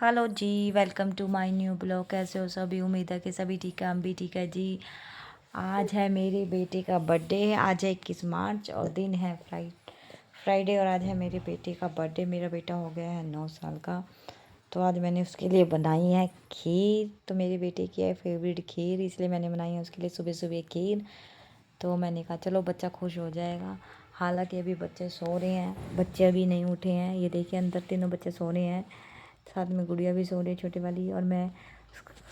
Hello जी, welcome to my new blog. कैसे हो सभी? उम्मीद है कि सभी ठीक है, हम भी ठीक है जी। आज है मेरे बेटे का बर्थडे है। आज है 21 मार्च और दिन है फ्राइडे और आज है मेरे बेटे का बर्थडे। मेरा बेटा हो गया है 9 साल का। तो आज मैंने उसके लिए बनाई है खीर। तो मेरे बेटे की है फेवरेट खीर, इसलिए मैंने बनाई है उसके लिए सुबह सुबह खीर। तो मैंने कहा चलो बच्चा खुश हो जाएगा। हालांकि अभी बच्चे सो रहे हैं, बच्चे अभी नहीं उठे हैं। ये देखिए अंदर तीनों बच्चे सो रहे हैं, साथ में गुड़िया भी सो रही है छोटी वाली। और मैं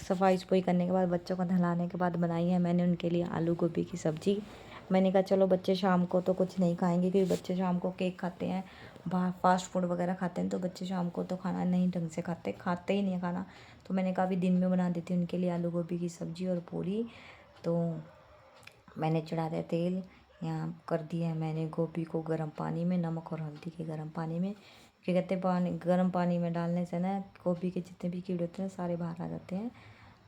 सफाई सफाई करने के बाद बच्चों को नहलाने के बाद बनाई है मैंने उनके लिए आलू गोभी की सब्ज़ी। मैंने कहा चलो बच्चे शाम को तो कुछ नहीं खाएंगे, क्योंकि बच्चे शाम को केक खाते हैं, बाहर फास्ट फूड वगैरह खाते हैं। तो बच्चे शाम को तो खाना नहीं ढंग से खाते ही नहीं है खाना। तो मैंने कहा अभी दिन में बना देती हूँ उनके लिए आलू गोभी की सब्ज़ी और पूरी। तो मैंने चढ़ा दिया तेल, यहाँ कर दिया है मैंने गोभी को गर्म पानी में, नमक और हल्दी के गर्म पानी में। क्या कहते हैं, गर्म पानी में डालने से ना गोभी के जितने भी कीड़े होते हैं सारे बाहर आ जाते हैं।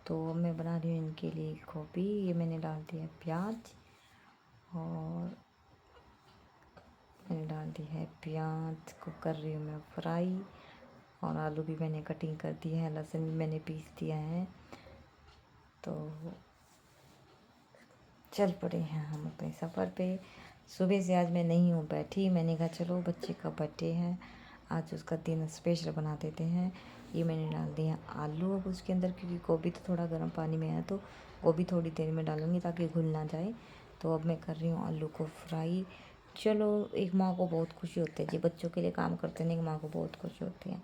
तो मैं बना रही हूँ इनके लिए गोभी। ये मैंने डाल दिया प्याज, और मैंने डाल दी है प्याज को कर रही हूँ मैं फ्राई। और आलू भी मैंने कटिंग कर दी है, लहसुन भी मैंने पीस दिया है। तो चल पड़े हैं हम अपने सफ़र पे। सुबह से आज मैं नहीं हूँ बैठी, मैंने कहा चलो बच्चे का बर्थडे है, आज उसका दिन स्पेशल बना देते हैं। ये मैंने डाल दिया आलू अब उसके अंदर, क्योंकि गोभी तो थोड़ा गर्म पानी में है, तो गोभी थोड़ी देर में डालूँगी ताकि घुल ना जाए। तो अब मैं कर रही हूँ आलू को फ्राई। चलो, एक माँ को बहुत खुशी होती है जी, बच्चों के लिए काम करते हैं, एक माँ को बहुत खुशी होती है।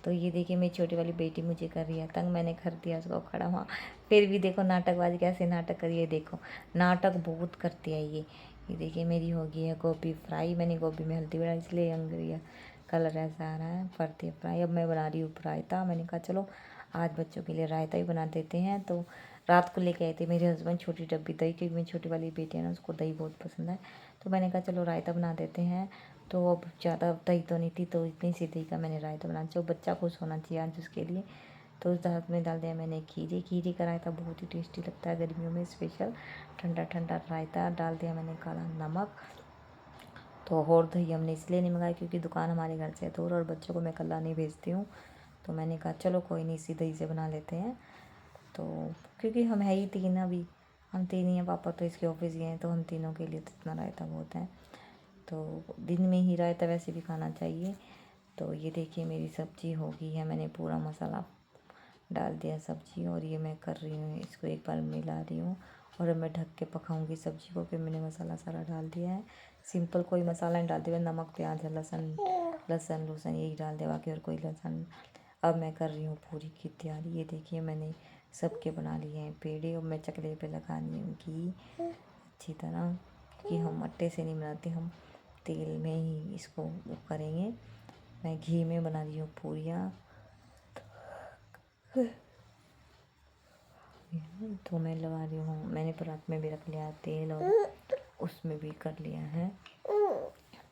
तो ये देखिए मेरी छोटी वाली बेटी मुझे कर रही है तंग, मैंने कर दिया उसको खड़ा वहाँ। फिर भी देखो नाटकबाजी कैसे नाटक करिए, देखो नाटक बहुत करती है ये देखिए मेरी हो गई है गोभी फ्राई। मैंने गोभी में हल्दी बनाई इसलिए रंग गया, कलर ऐसा आ रहा है, फरती फ्राई। अब मैं बना रही हूँ रायता। मैंने कहा चलो आज बच्चों के लिए रायता ही बना देते हैं। तो रात को लेके आए थे मेरे हस्बैंड छोटी डब्बी दही, क्योंकि मेरी छोटी वाली बेटी है ना, उसको दही बहुत पसंद है। तो मैंने कहा चलो रायता बना देते हैं। तो अब ज़्यादा दही तो नहीं थी, तो इतनी सी दही का मैंने रायता बनाया, जो बच्चा खुश होना चाहिए आज उसके लिए। तो उस दाल में डाल दिया मैंने खीरे का रायता बहुत ही टेस्टी लगता है गर्मियों में स्पेशल। ठंडा ठंडा रायता डाल दिया मैंने, काला नमक। तो और दही हमने इसलिए नहीं मंगाई क्योंकि दुकान हमारे घर से दूर और बच्चों को मैं कल्ला नहीं भेजती हूँ। तो मैंने कहा चलो कोई नहीं, इसी दही से बना लेते हैं। तो क्योंकि हम है ही तीन, अभी हम तीन ही हैं, पापा तो इसके ऑफिस गए हैं, तो हम तीनों के लिए तो इतना रायता बहुत है। तो दिन में ही रायता वैसे भी खाना चाहिए। तो ये देखिए मेरी सब्ज़ी हो गई है, मैंने पूरा मसाला डाल दिया सब्ज़ी। और ये मैं कर रही हूँ, इसको एक बार मिला रही हूँ और अब मैं ढक के पकाऊंगी सब्ज़ी को। फिर मैंने मसाला सारा डाल दिया है, सिंपल कोई मसाला नहीं डालती, नमक प्याज लहसुन लहसुन लहसुन यही डाल दिया, बाकी और कोई लहसुन। अब मैं कर रही हूँ पूरी की तैयारी। ये देखिए मैंने सबके बना लिए हैं पेड़े, और मैं चकले पे लगा रही हूँ घी अच्छी तरह, क्योंकि हम आटे से नहीं बनाते, हम तेल में ही इसको वो करेंगे। मैं घी में बना रही हूँ पूरियाँ। तो मैं लगा रही हूँ, मैंने परात में भी रख लिया तेल और उसमें भी कर लिया है।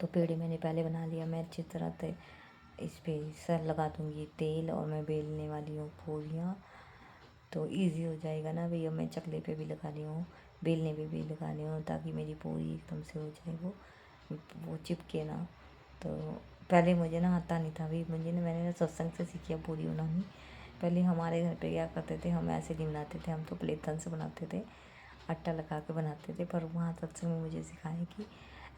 तो पेड़े मैंने पहले बना लिया, मैं अच्छी तरह से इस पे सर लगा दूँगी तेल, और मैं बेलने वाली हूँ पूरियाँ। तो इजी हो जाएगा ना भैया। मैं चकले पे भी लगा रही हूँ, बेलने पे भी लगा रही हूँ, ताकि मेरी पूरी एकदम से हो जाए, वो चिपके ना। तो पहले मुझे ना आता नहीं था भाई, मुझे ना मैंने ना सत्संग से सीखी है पूरी बनानी। पहले हमारे घर पे क्या करते थे, हम ऐसे नहीं बनाते थे, हम तो प्लेथन से बनाते थे, आटा लगा के बनाते थे। पर वहाँ सत्संग में मुझे सिखाया कि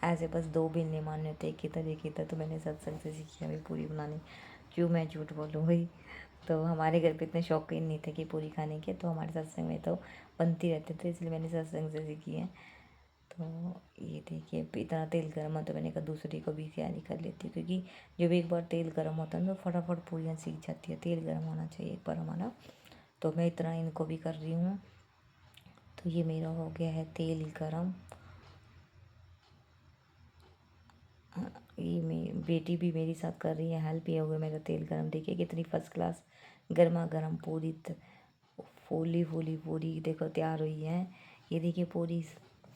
ऐसे बस दो बेलने मारने होते, एक इधर एक इधर। तो मैंने सत्संग से सीखी है भाई पूरी बनानी, क्यों मैं झूठ बोलूँ भाई। तो हमारे घर पे इतने शौकीन नहीं थे कि पूरी खाने के, तो हमारे सत्संग में तो बनती रहते थे, इसलिए मैंने सत्संग से सीखी है। तो ये देखिए इतना तेल गर्म है, तो मैंने कहा दूसरी को भी तैयारी कर लेती हूँ, क्योंकि जब एक बार तेल गर्म होता है तो फटाफट पूरियाँ सीख जाती है। तेल गर्म होना चाहिए एक बार हमारा। तो मैं इतना इनको भी कर रही हूँ। तो ये मेरा हो गया है तेल गरम। ये मेरी बेटी भी मेरी साथ कर रही है हेल्प। ये हो गया मेरा तेल गरम। देखिए कितनी फर्स्ट क्लास गर्मा गर्म पूरी फूली फूली पूरी देखो तैयार हुई है। ये देखिए पूरी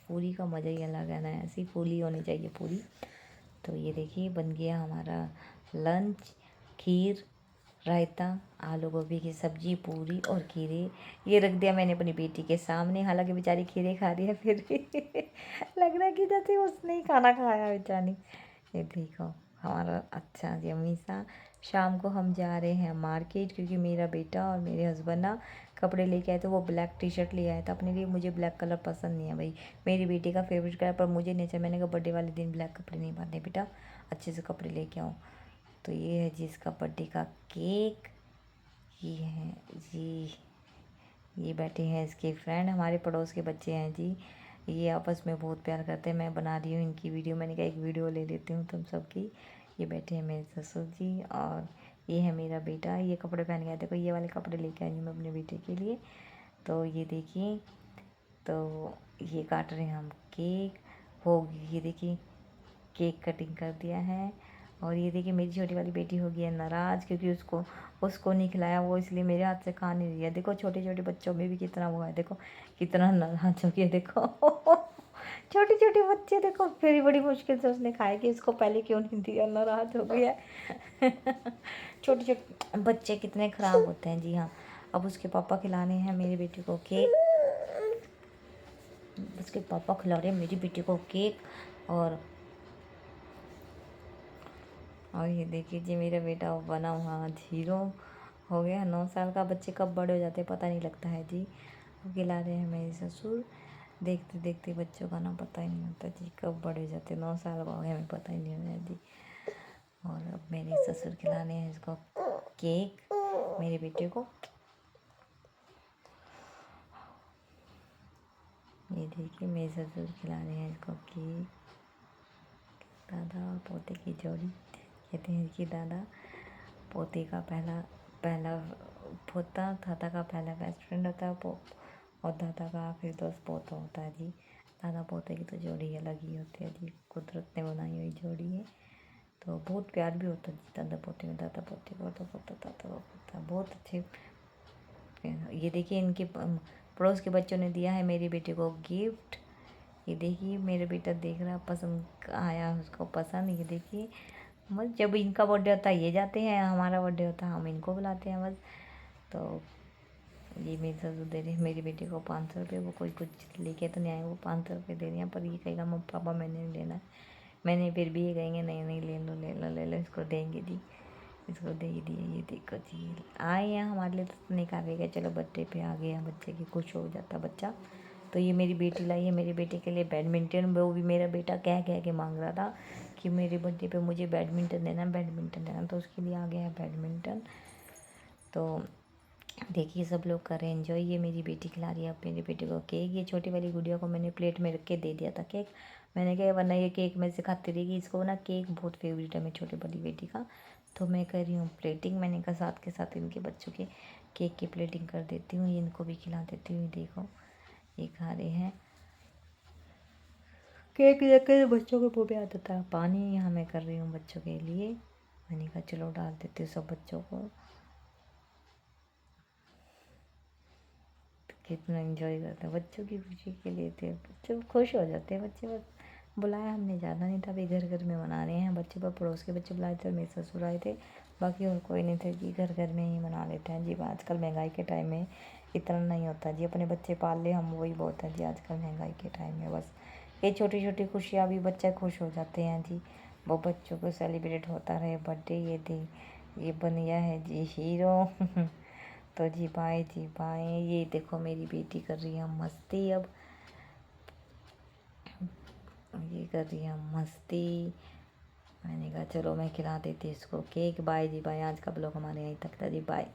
पूरी का मज़ा ही अलग है ना, ऐसी फूली होनी चाहिए पूरी। तो ये देखिए बन गया हमारा लंच, खीर, रायता, आलू गोभी की सब्जी, पूरी और खीरे। ये रख दिया मैंने अपनी बेटी के सामने, हालांकि बेचारी खीरे खा रही है, फिर भी लग रहा है कि जैसे उसने ही खाना खाया है बेचारी। ये देखो हमारा अच्छा जी। हमेशा शाम को हम जा रहे हैं मार्केट, क्योंकि मेरा बेटा और मेरे हस्बैंड ना कपड़े लेके आए थे। वो ब्लैक टी शर्ट ले आया था अपने लिए। मुझे ब्लैक कलर पसंद नहीं है भाई, मेरी बेटी का फेवरेट कलर, पर मुझे नहीं चाहिए। मैंने कहा बर्थडे वाले दिन ब्लैक कपड़े नहीं बांधे बेटा, अच्छे से कपड़े लेके आओ। तो ये है जी इसका बर्थडे का केक। ये है जी, ये बैठे हैं इसके फ्रेंड, हमारे पड़ोस के बच्चे हैं जी। ये आपस में बहुत प्यार करते हैं। मैं बना रही हूँ इनकी वीडियो, मैंने कहा एक वीडियो ले लेती हूँ तुम सबकी। ये बैठे हैं मेरे ससुर जी, और ये है मेरा बेटा। ये कपड़े पहन गया, देखो ये वाले कपड़े लेके आई हूँ मैं अपने बेटे के लिए। तो ये देखिए, तो ये काट रहे हैं हम केक। हो ये देखिए केक कटिंग कर दिया है। और ये देखिए मेरी छोटी वाली बेटी हो गई है नाराज़, क्योंकि उसको उसको नहीं खिलाया वो, इसलिए मेरे हाथ से खा नहीं रही है। देखो छोटे छोटे बच्चों में भी कितना वो है, देखो कितना नाराज़ हो गया देखो। छोटे छोटे बच्चे देखो, फिर बड़ी मुश्किल से उसने खाया कि इसको पहले क्यों नहीं दिया, नाराज़ हो गया। छोटे छोटे बच्चे कितने ख़राब होते हैं जी। हाँ, अब उसके पापा खिलाने हैं मेरे बेटे को केक। उसके पापा खिला रहे हैं मेरी बेटी को केक। और ये देखिए जी मेरा बेटा बना हुआ हीरो हो गया। 9 साल का, बच्चे कब बड़े हो जाते हैं पता नहीं लगता है जी। अब खिला रहे हैं मेरे ससुर। देखते देखते बच्चों का ना पता ही नहीं होता जी कब बड़े हो जाते हैं। 9 साल का हो गया, हमें पता ही नहीं हो रहा है जी। और अब मेरे ससुर खिलाने हैं इसको केक, मेरे बेटे को। ये देखिए मेरे ससुर खिला रहे हैं इसको केक। दादा और पोते की जोड़ी, कहते हैं कि दादा पोते का पहला पहला पोता, दादा का पहला बेस्ट फ्रेंड होता है और दादा का आखिरी दोस्त पोता होता है जी। दादा पोते की तो जोड़ी अलग ही होती है जी, कुदरत ने बनाई हुई जोड़ी है। तो बहुत प्यार भी होता है जी दादा पोते में, दादा पोते को तो पोता दादा को पोता, बहुत अच्छे। ये देखिए इनके पड़ोस के बच्चों ने दिया है मेरे बेटे को गिफ्ट। ये देखिए मेरा बेटा देख रहा, पसंद आया उसको पसंद। ये देखिए बस जब इनका बर्थडे होता है ये जाते हैं, हमारा बर्थडे होता है हम इनको बुलाते हैं बस। तो ये मेरे ससुर दे रहे हैं मेरी बेटी को 500 रुपये। वो कोई कुछ लेके तो नहीं आए, वो 500 रुपये दे रही हैं, पर ये कहेगा मम्मी पापा मैंने नहीं लेना है। मैंने फिर भी ये कहेंगे नहीं नहीं ले लो ले लो ले लो, इसको देंगे जी, इसको दे ही दिए। ये देखो जी आए हैं हमारे लिए तो निकालेगा, चलो बर्थडे पे आ गया बच्चे की, खुश हो जाता बच्चा। तो ये मेरी बेटी लाई है मेरे बेटे के लिए बैडमिंटन। वो भी मेरा बेटा कह कह के मांग रहा था कि मेरे बर्थडे पे मुझे बैडमिंटन देना, बैडमिंटन देना, तो उसके लिए आ गया है बैडमिंटन। तो देखिए सब लोग कर रहे हैं एंजॉय। ये मेरी बेटी खिला रही है अब मेरे बेटे को केक। ये छोटी वाली गुड़िया को मैंने प्लेट में रख के दे दिया था केक। मैंने कहा वरना ये केक में से खाती रहेगी, इसको ना केक बहुत फेवरेट है मेरी छोटी बड़ी बेटी का। तो मैं कर रही हूँ प्लेटिंग। मैंने कहा साथ के साथ इनके बच्चों के केक की प्लेटिंग कर देती हूँ, इनको भी खिला देती हूँ। देखो ये खा रहे हैं केक, देख के बच्चों के मुँह में आ जाता है पानी। यहाँ मैं कर रही हूँ बच्चों के लिए, मैंने कहा चलो डाल देती हूँ सब बच्चों को। कितना एंजॉय करते हैं बच्चों की खुशी के लिए, थे बच्चे खुश हो जाते हैं बच्चे। बस बुलाया हमने ज़्यादा नहीं था, अभी घर घर में मना रहे हैं बच्चे, पर पड़ोस के बच्चे बुलाए थे और मेरे ससुर आए थे, बाकी और कोई नहीं थे जी। घर घर में ही मना लेते हैं जी। आजकल महंगाई के टाइम में इतना नहीं होता जी, अपने बच्चे पाल ले हम वही बहुत है जी आजकल महंगाई के टाइम में। बस ये छोटी छोटी खुशियाँ भी बच्चे खुश हो जाते हैं जी, वो बच्चों को सेलिब्रेट होता रहे बर्थडे। ये दे ये बनिया है जी हीरो। तो जी बाय जी बाय। ये देखो मेरी बेटी कर रही है मस्ती, अब ये कर रही है मस्ती। मैंने कहा चलो मैं खिला देती इसको केक। बाय जी बाय, आज का ब्लॉग हमारे यहीं तक था जी, बाय।